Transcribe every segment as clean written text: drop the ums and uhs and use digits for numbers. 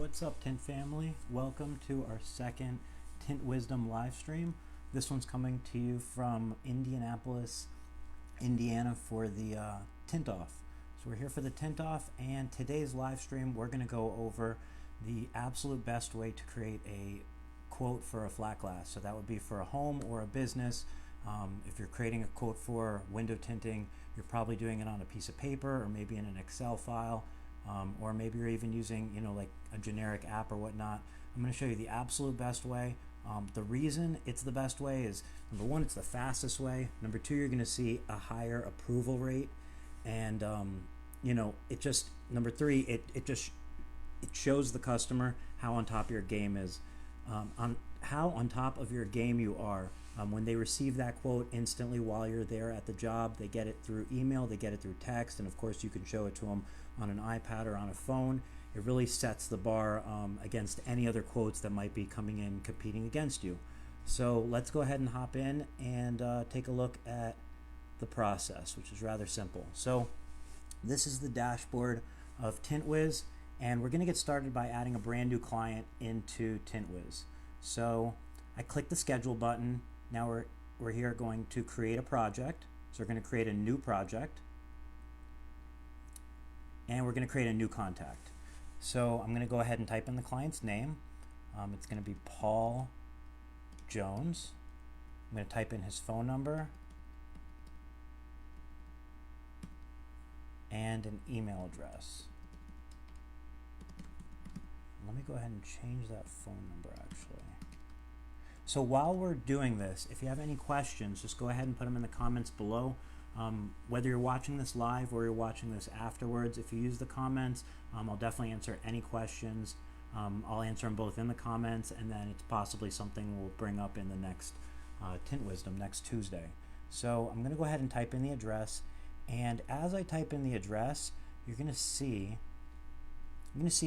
What's up, Tint family? Welcome to our second Tint Wisdom live stream. This one's coming to you from Indianapolis, Indiana for the Tint Off. So we're here for the Tint Off, and today's live stream we're going to go over the absolute best way to create a quote for a flat glass. So that would be for a home or a business. If you're creating a quote for window tinting, you're probably doing it on a piece of paper or maybe in an Excel file. Or maybe you're even using, like a generic app or whatnot. I'm going to show you the absolute best way. The reason it's the best way is, number one, it's the fastest way. Number two, you're going to see a higher approval rate, and number three, it shows the customer how on top of your game is, on how on top of your game you are. When they receive that quote instantly while you're there at the job, they get it through email, they get it through text, and of course you can show it to them on an iPad or on a phone. It really sets the bar against any other quotes that might be coming in competing against you. So let's go ahead and hop in and take a look at the process, which is rather simple. So this is the dashboard of Tint Wiz, and we're going to get started by adding a brand new client into Tint Wiz. So I click the schedule button. Now we're here going to create a project. So we're going to create a new project, and we're going to create a new contact. So I'm going to go ahead and type in the client's name. It's going to be Paul Jones. I'm going to type in his phone number and an email address. Let me go ahead and change that phone number actually. So while we're doing this, if you have any questions, just go ahead and put them in the comments below. Whether you're watching this live or you're watching this afterwards, if you use the comments, I'll definitely answer any questions. I'll answer them both in the comments, and then it's possibly something we'll bring up in the next Tint Wisdom next Tuesday. So I'm going to go ahead and type in the address, and as I type in the address, I'm going to see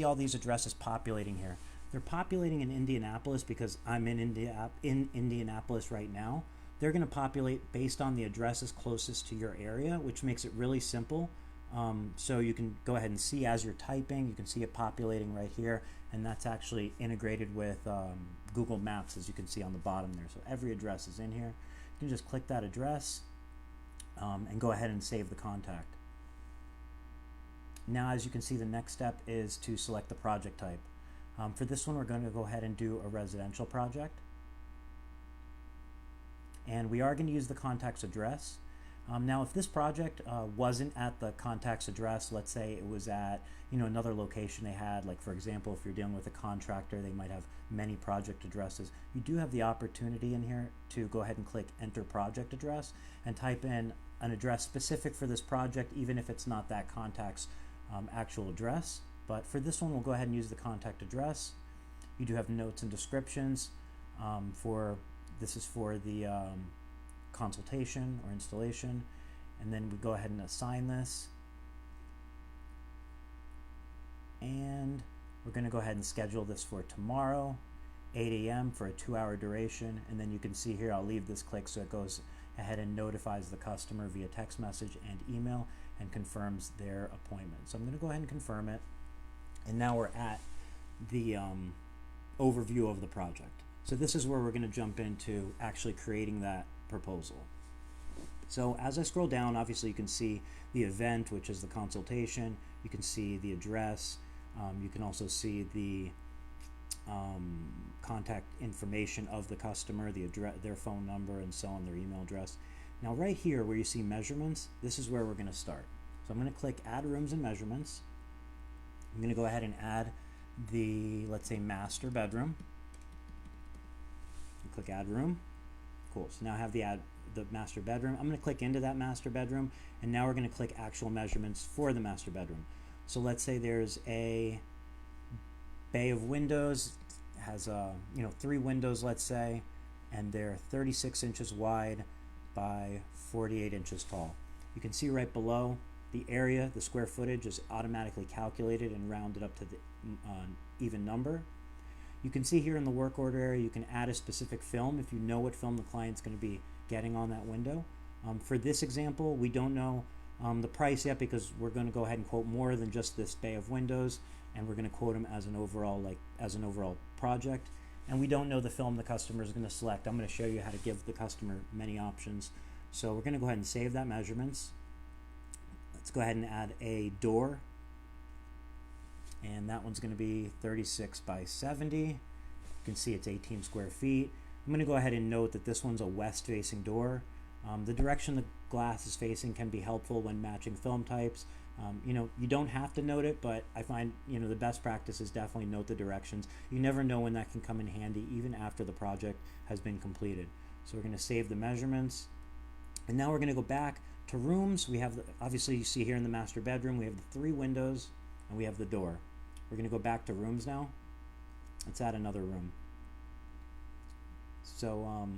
all these addresses populating here. They're populating in Indianapolis because I'm in Indianapolis right now. They're going to populate based on the addresses closest to your area, which makes it really simple. So you can go ahead and see as you're typing, you can see it populating right here, and that's actually integrated with Google Maps, as you can see on the bottom there. So every address is in here. You can just click that address and go ahead and save the contact. Now, as you can see, the next step is to select the project type. For this one, we're going to go ahead and do a residential project. And we are going to use the contact's address. Now, if this project wasn't at the contact's address, let's say it was at another location they had, like for example, if you're dealing with a contractor, they might have many project addresses. You do have the opportunity in here to go ahead and click Enter Project Address and type in an address specific for this project, even if it's not that contact's actual address. But for this one, we'll go ahead and use the contact address. You do have notes and descriptions this is for the consultation or installation, and then we go ahead and assign this, and we're going to go ahead and schedule this for tomorrow 8 a.m. for a 2-hour duration. And then you can see here I'll leave this click so it goes ahead and notifies the customer via text message and email and confirms their appointment. So I'm going to go ahead and confirm it, and now we're at the overview of the project. So this is where we're going to jump into actually creating that proposal. So as I scroll down, obviously you can see the event, which is the consultation. You can see the address. You can also see the contact information of the customer, the address, their phone number, and so on, their email address. Now right here where you see measurements, this is where we're going to start. So I'm going to click Add Rooms and Measurements. I'm going to go ahead and add the, let's say, master bedroom. Click Add Room. Cool. So now I have the master bedroom. I'm going to click into that master bedroom, and now we're going to click Actual Measurements for the master bedroom. So let's say there's a bay of windows, has 3 windows, let's say, and they're 36 inches wide by 48 inches tall. You can see right below the area, the square footage is automatically calculated and rounded up to the even number. You can see here in the work order area, you can add a specific film if you know what film the client's going to be getting on that window. For this example, we don't know the price yet because we're going to go ahead and quote more than just this bay of windows, and we're going to quote them as an overall project. And we don't know the film the customer is going to select. I'm going to show you how to give the customer many options. So we're going to go ahead and save that measurements. Let's go ahead and add a door, and that one's going to be 36 by 70. You can see it's 18 square feet. I'm going to go ahead and note that this one's a west facing door. The direction the glass is facing can be helpful when matching film types. You don't have to note it, but I find the best practice is definitely note the directions. You never know when that can come in handy, even after the project has been completed. So we're going to save the measurements, and now we're going to go back to rooms. We have obviously, you see here in the master bedroom, we have the 3 windows and we have the door. We're going to go back to rooms now. Let's add another room. So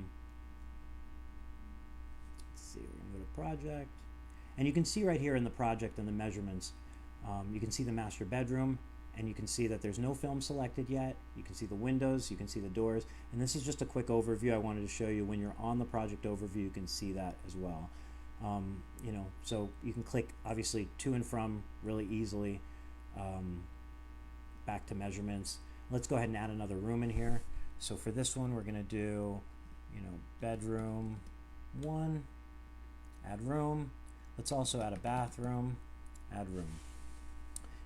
let's see, we're going to go to project. And you can see right here in the project and the measurements, you can see the master bedroom, and you can see that there's no film selected yet. You can see the windows, you can see the doors, and this is just a quick overview I wanted to show you. When you're on the project overview, you can see that as well. So you can click obviously to and from really easily, back to measurements. Let's go ahead and add another room in here. So for this one, we're going to do, bedroom 1, add room. Let's also add a bathroom, add room.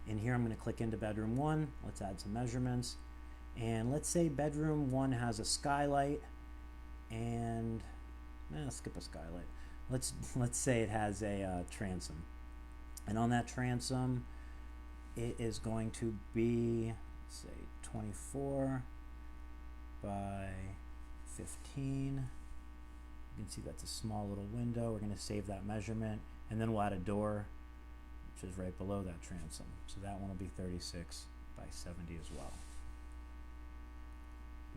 In here, I'm going to click into bedroom 1. Let's add some measurements. And let's say bedroom 1 has a skylight, and let's skip a skylight. Let's say it has a transom. And on that transom, it is going to be, let's say, 24 by 15. You can see that's a small little window. We're going to save that measurement, and then we'll add a door, which is right below that transom. So that one will be 36 by 70 as well.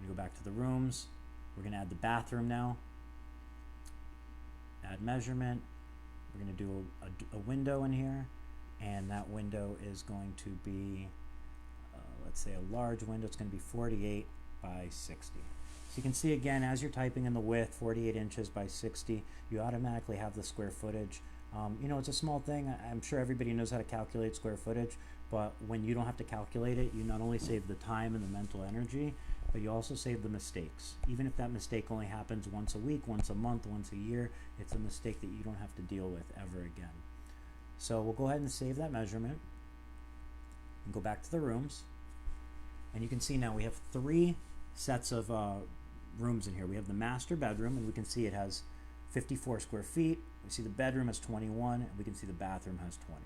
We go back to the rooms. We're going to add the bathroom now. Add measurement. We're going to do a window in here, and that window is going to be, let's say, a large window. It's going to be 48 by 60. So you can see again, as you're typing in the width, 48 inches by 60, you automatically have the square footage. It's a small thing. I'm sure everybody knows how to calculate square footage, but when you don't have to calculate it, you not only save the time and the mental energy, but you also save the mistakes. Even if that mistake only happens once a week, once a month, once a year, it's a mistake that you don't have to deal with ever again. So we'll go ahead and save that measurement and go back to the rooms. And you can see now we have 3 sets of rooms in here. We have the master bedroom, and we can see it has 54 square feet. We see the bedroom has 21, and we can see the bathroom has 20.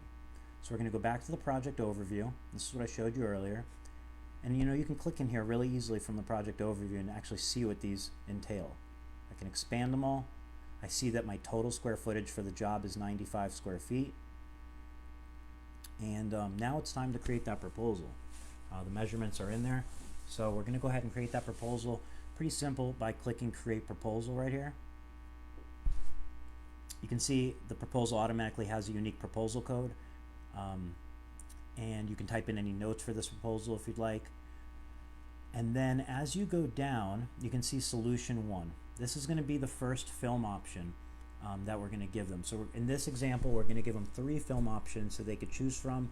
So we're going to go back to the project overview. This is what I showed you earlier. And you can click in here really easily from the project overview and actually see what these entail. I can expand them all. I see that my total square footage for the job is 95 square feet. And now it's time to create that proposal. The measurements are in there. So we're going to go ahead and create that proposal. Pretty simple, by clicking Create Proposal right here. You can see the proposal automatically has a unique proposal code. And you can type in any notes for this proposal if you'd like. And then as you go down, you can see Solution 1. This is going to be the first film option that we're going to give them. So in this example, we're going to give them 3 film options so they could choose from.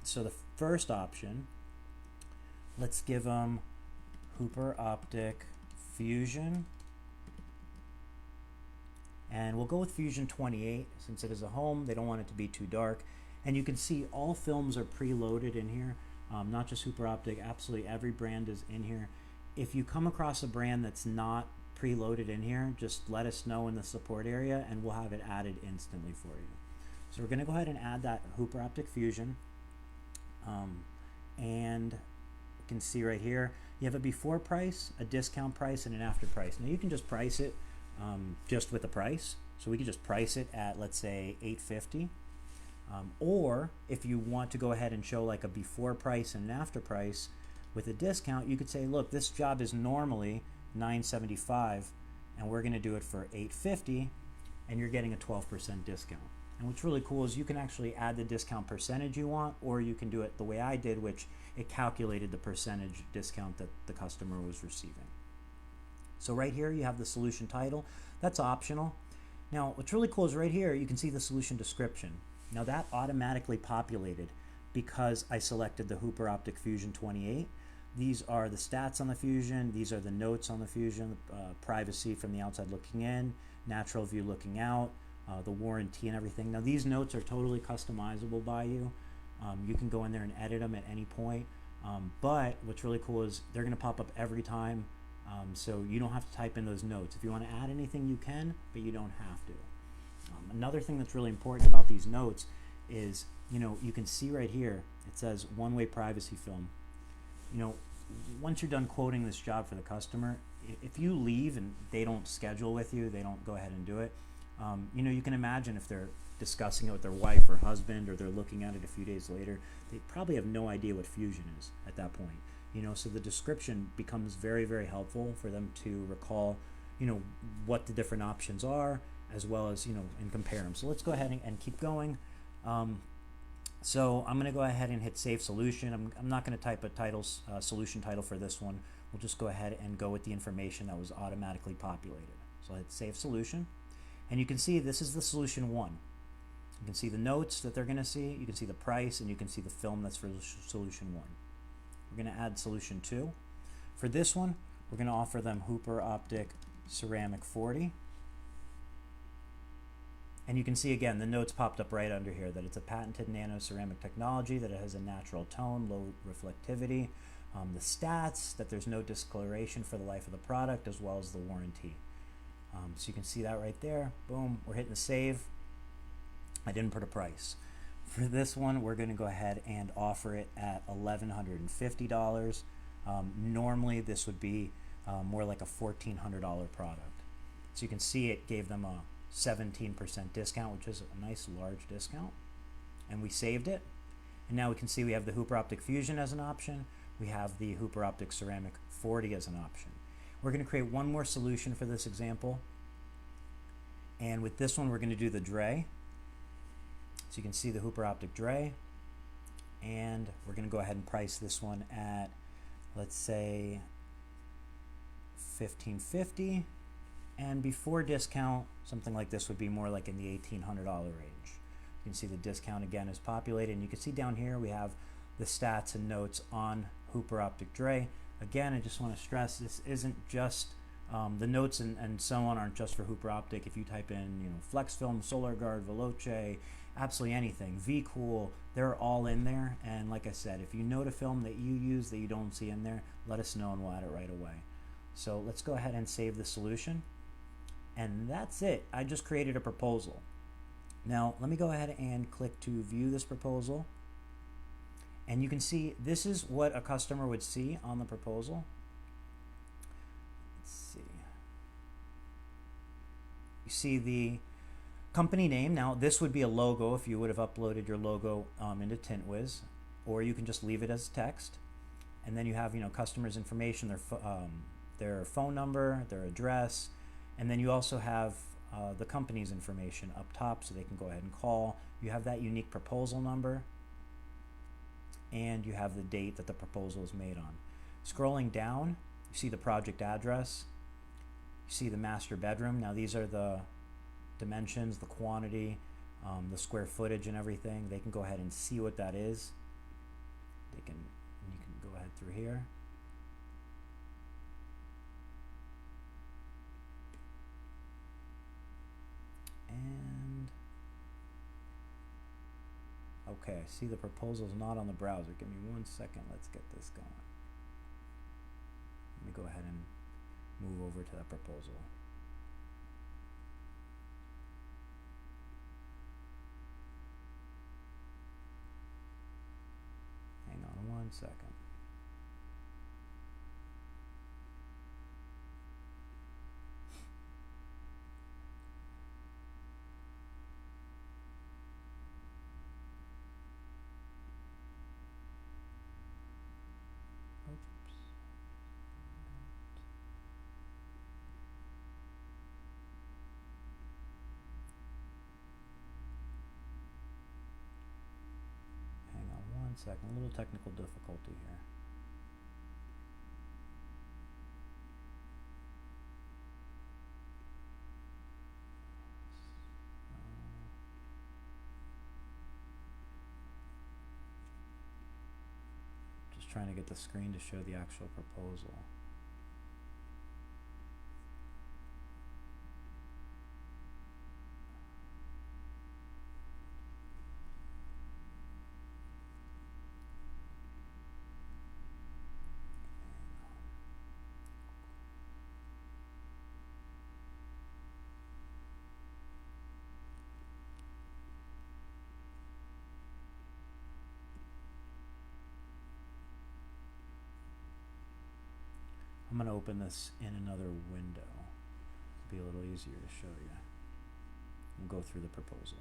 So the first option, let's give them Hooper Optic Fusion. And we'll go with Fusion 28 since it is a home. They don't want it to be too dark. And you can see all films are preloaded in here, not just Hooper Optic. Absolutely every brand is in here. If you come across a brand that's not preloaded in here, just let us know in the support area and we'll have it added instantly for you. So we're going to go ahead and add that Hooper Optic Fusion. And you can see right here, you have a before price, a discount price, and an after price. Now you can just price it just with the price. So we could just price it at, let's say, $850. Or if you want to go ahead and show like a before price and an after price with a discount, you could say, look, this job is normally $975 and we're going to do it for $850, and you're getting a 12% discount. And what's really cool is you can actually add the discount percentage you want, or you can do it the way I did, which it calculated the percentage discount that the customer was receiving. So right here you have the solution title. That's optional. Now, what's really cool is right here, you can see the solution description. Now that automatically populated because I selected the Hooper Optic Fusion 28. These are the stats on the Fusion, these are the notes on the Fusion, privacy from the outside looking in, natural view looking out, the warranty and everything. Now these notes are totally customizable by you. You can go in there and edit them at any point, but what's really cool is they're going to pop up every time, so you don't have to type in those notes. If you want to add anything you can, but you don't have to. Another thing that's really important about these notes is, you can see right here, it says one-way privacy film. Once you're done quoting this job for the customer, if you leave and they don't schedule with you, they don't go ahead and do it, you can imagine if they're discussing it with their wife or husband, or they're looking at it a few days later, they probably have no idea what Fusion is at that point. So the description becomes very, very helpful for them to recall, what the different options are, as well as, and compare them. So let's go ahead and keep going. So I'm going to go ahead and hit Save Solution. I'm not going to type a solution title for this one. We'll just go ahead and go with the information that was automatically populated. So I'll hit Save Solution. And you can see this is the Solution 1. You can see the notes that they're going to see. You can see the price, and you can see the film that's for Solution 1. We're going to add Solution 2. For this one, we're going to offer them Hooper Optic Ceramic 40. And you can see again, the notes popped up right under here that it's a patented nano ceramic technology, that it has a natural tone, low reflectivity, the stats, that there's no discoloration for the life of the product, as well as the warranty. So you can see that right there. Boom, we're hitting the save. I didn't put a price. For this one, we're going to go ahead and offer it at $1,150. Normally, this would be more like a $1,400 product. So you can see it gave them a 17% discount, which is a nice large discount. And we saved it. And now we can see we have the Hooper Optic Fusion as an option. We have the Hooper Optic Ceramic 40 as an option. We're going to create one more solution for this example. And with this one, we're going to do the Dre. So you can see the Hooper Optic Dre. And we're going to go ahead and price this one at, let's say, $1,550. And before discount, something like this would be more like in the $1,800 range. You can see the discount again is populated, and you can see down here we have the stats and notes on Hooper Optic Dre. Again, I just want to stress this isn't just the notes and so on aren't just for Hooper Optic. If you type in Flex Film, Solar Guard, Veloce, absolutely anything, V-Cool, they're all in there. And like I said, if you note a film that you use that you don't see in there, let us know and we'll add it right away. So let's go ahead and save the solution. And that's it. I just created a proposal. Now let me go ahead and click to view this proposal. And you can see this is what a customer would see on the proposal. Let's see. You see the company name. Now this would be a logo if you would have uploaded your logo into Tint Wiz, or you can just leave it as text. And then you have customers' information, their phone number, their address. And then you also have the company's information up top, so they can go ahead and call. You have that unique proposal number, and you have the date that the proposal is made on. Scrolling down, you see the project address. You see the master bedroom. Now these are the dimensions, the quantity, the square footage and everything. They can go ahead and see what that is. You can go ahead through here. And okay, I see the proposal is not on the browser. Give me 1 second. Let's get this going. Let me go ahead and move over to that proposal. Hang on 1 second. Second, a little technical difficulty here. Just trying to get the screen to show the actual proposal. I'm going to open this in another window. It'll be a little easier to show you. We'll go through the proposal.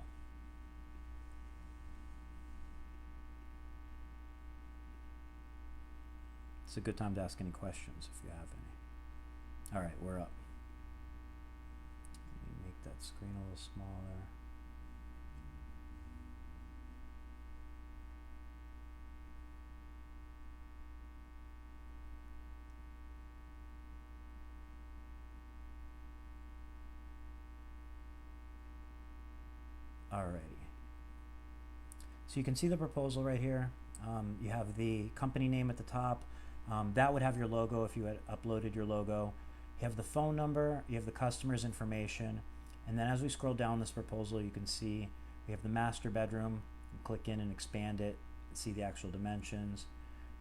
It's a good time to ask any questions if you have any. All right, we're up. Let me make that screen a little smaller. Alrighty. So you can see the proposal right here. You have the company name at the top. That would have your logo if you had uploaded your logo. You have the phone number, you have the customer's information, and then as we scroll down this proposal, you can see we have the master bedroom. You click in and expand it, see the actual dimensions.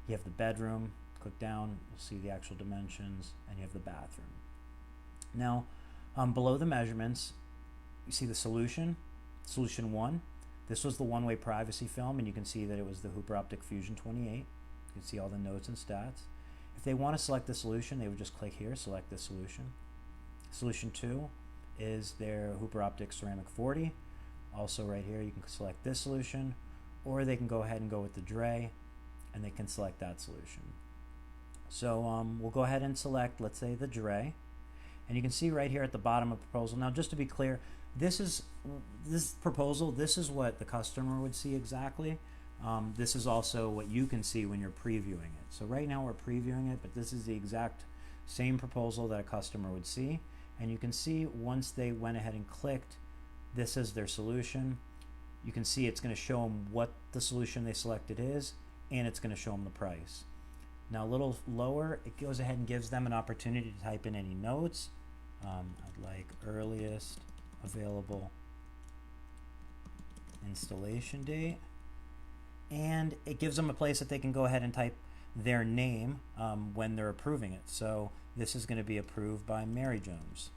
You have the bedroom, click down, you'll see the actual dimensions, and you have the bathroom. Now, below the measurements, you see the solution. Solution 1, this was the one-way privacy film, and you can see that it was the Hooper Optic Fusion 28. You can see all the notes and stats. If they want to select the solution, they would just click here, select this solution. Solution 2 is their Hooper Optic Ceramic 40. Also right here, you can select this solution, or they can go ahead and go with the Dre, and they can select that solution. So we'll go ahead and select, let's say, the Dre. And you can see right here at the bottom of the proposal. Now, just to be clear, this proposal, this is what the customer would see exactly. This is also what you can see when you're previewing it. So right now we're previewing it, but this is the exact same proposal that a customer would see. And you can see once they went ahead and clicked, this is their solution. You can see it's going to show them what the solution they selected is, and it's going to show them the price. Now a little lower, it goes ahead and gives them an opportunity to type in any notes. I'd like earliest available installation date, and it gives them a place that they can go ahead and type their name when they're approving it. So this is going to be approved by Mary Jones.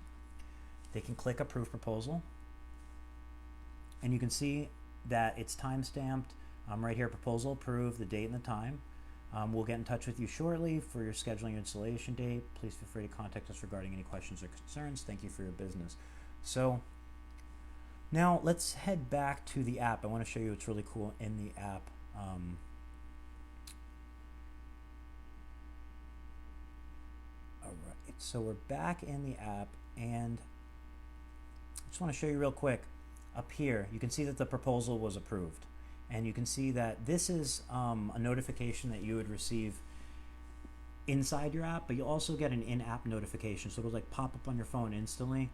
They can click approve proposal, and you can see that it's time stamped right here, proposal approved, the date and the time. We'll get in touch with you shortly for your scheduling your installation date. Please feel free to contact us regarding any questions or concerns. Thank you for your business. So now let's head back to the app. I want to show you what's really cool in the app. All right, so we're back in the app, and I just want to show you real quick. Up here, you can see that the proposal was approved. And you can see that this is a notification that you would receive inside your app, but you'll also get an in-app notification. So it'll like pop up on your phone instantly,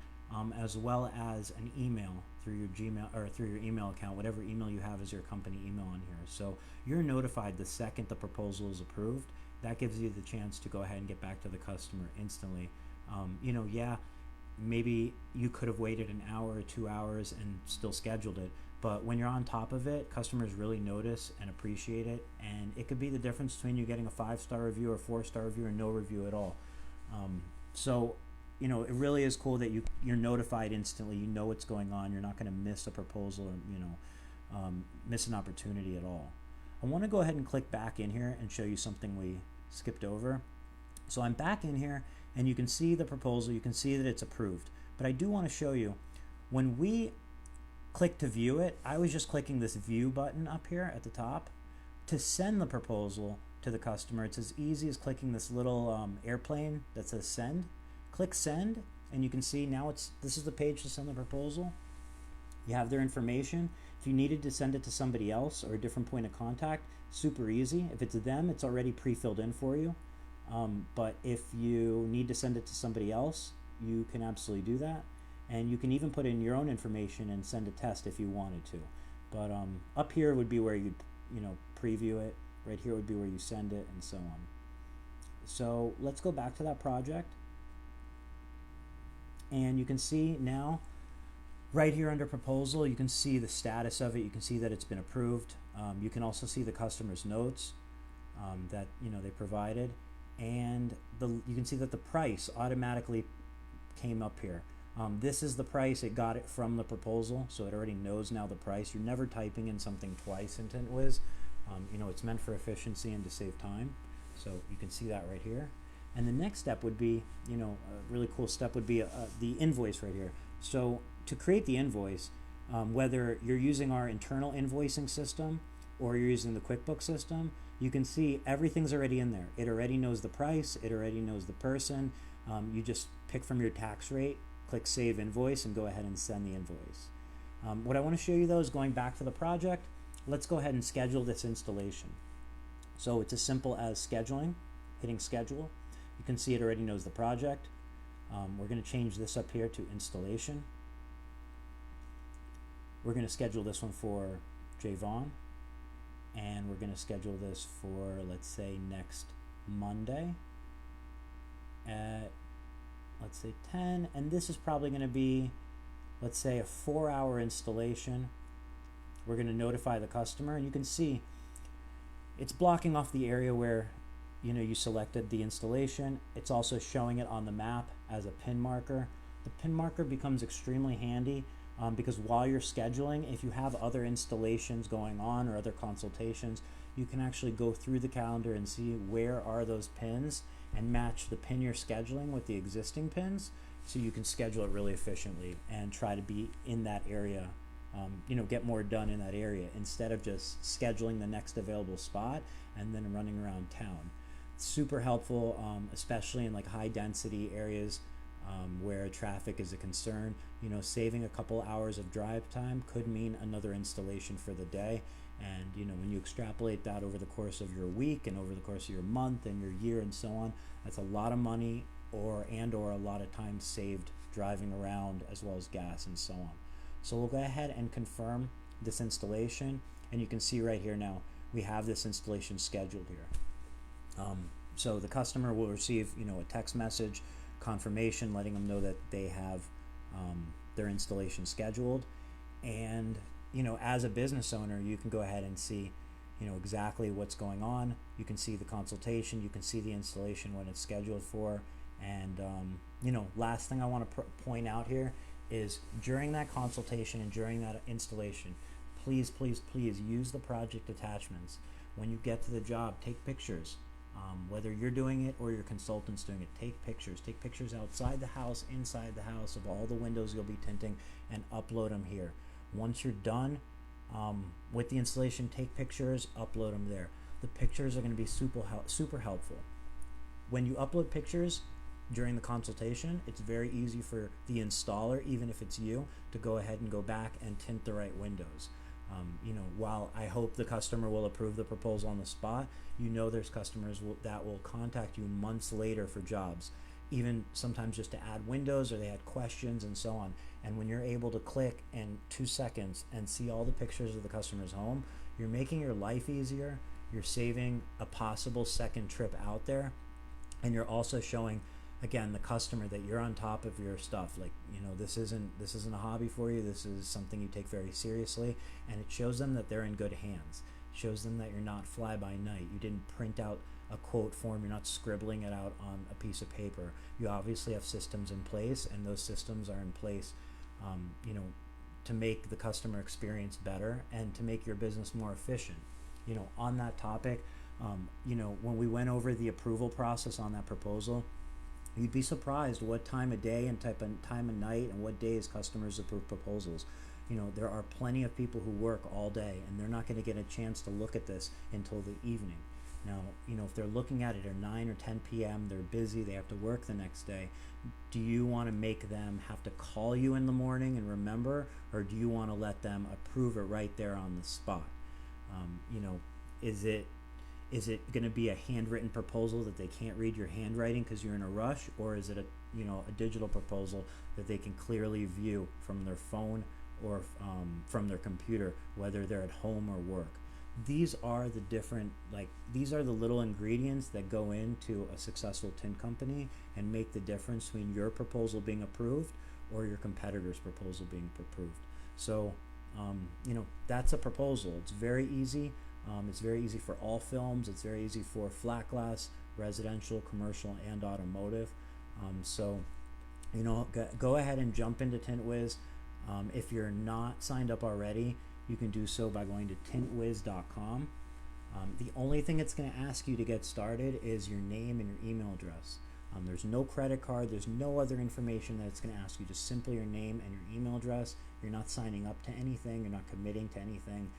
as well as an email through your Gmail or through your email account, whatever email you have as your company email on here. So you're notified the second the proposal is approved. That gives you the chance to go ahead and get back to the customer instantly. You know, yeah, maybe you could have waited an hour or 2 hours and still scheduled it. But when you're on top of it, customers really notice and appreciate it, and it could be the difference between you getting a 5-star review or 4-star review or no review at all. So, you know, it really is cool that you're notified instantly. You know what's going on. You're not going to miss a proposal or, you know, miss an opportunity at all. I want to go ahead and click back in here and show you something we skipped over. So I'm back in here, and you can see the proposal. You can see that it's approved. But I do want to show you, when we click to view it, I was just clicking this view button up here at the top. To send the proposal to the customer, it's as easy as clicking this little airplane that says send. Click send, and you can see now this is the page to send the proposal. You have their information. If you needed to send it to somebody else or a different point of contact, super easy. If it's them, it's already pre-filled in for you. But if you need to send it to somebody else, you can absolutely do that. And you can even put in your own information and send a test if you wanted to. But up here would be where you'd, you know, preview it, Right here would be where you send it, and so on. So let's go back to that project. And you can see now, right here under proposal, you can see the status of it. You can see that it's been approved. You can also see the customer's notes that they provided, and you can see that the price automatically came up here. This is the price. It got it from the proposal, so it already knows now the price. You're never typing in something twice in Tint Wiz. It's meant for efficiency and to save time. So you can see that right here. And the next step would be, a really cool step would be the invoice right here. So to create the invoice, whether you're using our internal invoicing system or you're using the QuickBooks system, you can see everything's already in there. It already knows the price. It already knows the person. You just pick from your tax rate, click Save Invoice, and go ahead and send the invoice. What I want to show you, though, is going back to the project. Let's go ahead and schedule this installation. So it's as simple as scheduling, hitting Schedule. You can see it already knows the project. We're going to change this up here to Installation. We're going to schedule this one for Javon. And we're going to schedule this for, let's say, next Monday at, let's say, 10. And this is probably going to be, let's say, a 4-hour installation. We're going to notify the customer, and you can see it's blocking off the area where you selected the installation. It's also showing it on the map as a pin marker. The pin marker becomes extremely handy because while you're scheduling, if you have other installations going on or other consultations, you can actually go through the calendar and see where are those pins and match the pin you're scheduling with the existing pins, so you can schedule it really efficiently and try to be in that area, get more done in that area instead of just scheduling the next available spot and then running around town. Super helpful, especially in like high density areas where traffic is a concern. Saving a couple hours of drive time could mean another installation for the day. And when you extrapolate that over the course of your week and over the course of your month and your year and so on, that's a lot of money or a lot of time saved driving around, as well as gas and so on. So we'll go ahead and confirm this installation, and you can see right here now we have this installation scheduled here. So the customer will receive a text message confirmation letting them know that they have their installation scheduled, and as a business owner, you can go ahead and see exactly what's going on. You can see the consultation, you can see the installation when it's scheduled for, and last thing I want to point out here is during that consultation and during that installation, please use the project attachments. When you get to the job, take pictures. Whether you're doing it or your consultant's doing it, take pictures outside the house, inside the house, of all the windows you'll be tinting, and upload them here. Once you're done with the installation, take pictures, upload them there. The pictures are going to be super helpful. When you upload pictures during the consultation, it's very easy for the installer, even if it's you, to go ahead and go back and tint the right windows. While I hope the customer will approve the proposal on the spot, there's customers that will contact you months later for jobs, even sometimes just to add windows, or they had questions and so on. And when you're able to click in 2 seconds and see all the pictures of the customer's home, you're making your life easier, you're saving a possible second trip out there, and you're also showing, again, the customer that you're on top of your stuff. Like, this isn't a hobby for you. This is something you take very seriously, and it shows them that they're in good hands. It shows them that you're not fly by night. You didn't print out a quote form. You're not scribbling it out on a piece of paper. You obviously have systems in place, and those systems are in place, to make the customer experience better and to make your business more efficient. On that topic, when we went over the approval process on that proposal, you'd be surprised what time of day and time of night and what days customers approve proposals. There are plenty of people who work all day, and they're not going to get a chance to look at this until the evening. Now, if they're looking at it at 9 or 10 p.m., they're busy, they have to work the next day. Do you want to make them have to call you in the morning and remember, or do you want to let them approve it right there on the spot? Is it going to be a handwritten proposal that they can't read your handwriting because you're in a rush, or is it a digital proposal that they can clearly view from their phone or from their computer, whether they're at home or work? these are the different, like, these are the little ingredients that go into a successful tint company and make the difference between your proposal being approved or your competitor's proposal being approved. So you know, that's a proposal. It's very easy. It's very easy for all films. It's very easy for flat glass, residential, commercial, and automotive. So you know, go ahead and jump into Tint Wiz. If you're not signed up already, you can do so by going to tintwiz.com. The only thing it's going to ask you to get started is your name and your email address. There's no credit card, there's no other information that it's going to ask you, just simply your name and your email address. You're not signing up to anything, you're not committing to anything,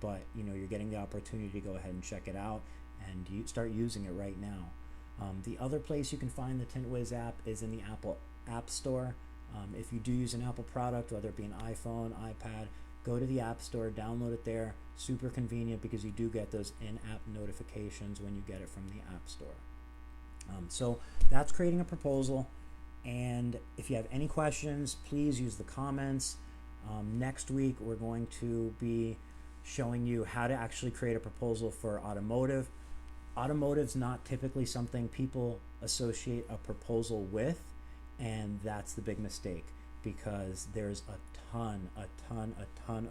but you know, you're getting the opportunity to go ahead and check it out and you start using it right now. The other place you can find the Tint Wiz app is in the Apple App Store. If you do use an Apple product, whether it be an iPhone, iPad, go to the App Store, download it there. Super convenient because you do get those in-app notifications when you get it from the App Store. So that's creating a proposal, and if you have any questions, please use the comments. Next week we're going to be showing you how to actually create a proposal for automotive. Automotive's not typically something people associate a proposal with, and that's the big mistake, because there's a ton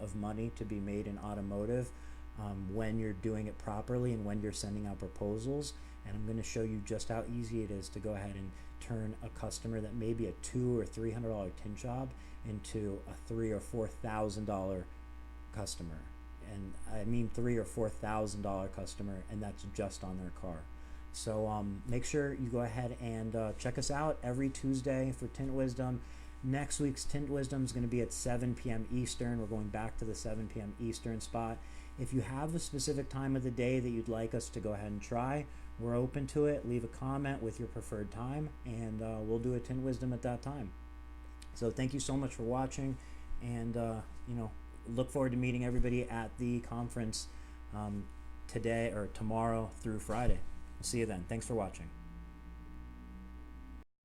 of money to be made in automotive when you're doing it properly and when you're sending out proposals. And I'm going to show you just how easy it is to go ahead and turn a customer that may be a $200 or $300 tint job into a $3,000 or $4,000 customer. And I mean $3,000 or $4,000 customer, and that's just on their car. So make sure you go ahead and check us out every Tuesday for Tint Wizdom. Next week's Tint Wizdom is going to be at 7 p.m. Eastern. We're going back to the 7 p.m. Eastern spot. If you have a specific time of the day that you'd like us to go ahead and try, we're open to it. Leave a comment with your preferred time, and we'll do a Tint Wizdom at that time. So thank you so much for watching, and you know, look forward to meeting everybody at the conference today or tomorrow through Friday. We'll see you then. Thanks for watching.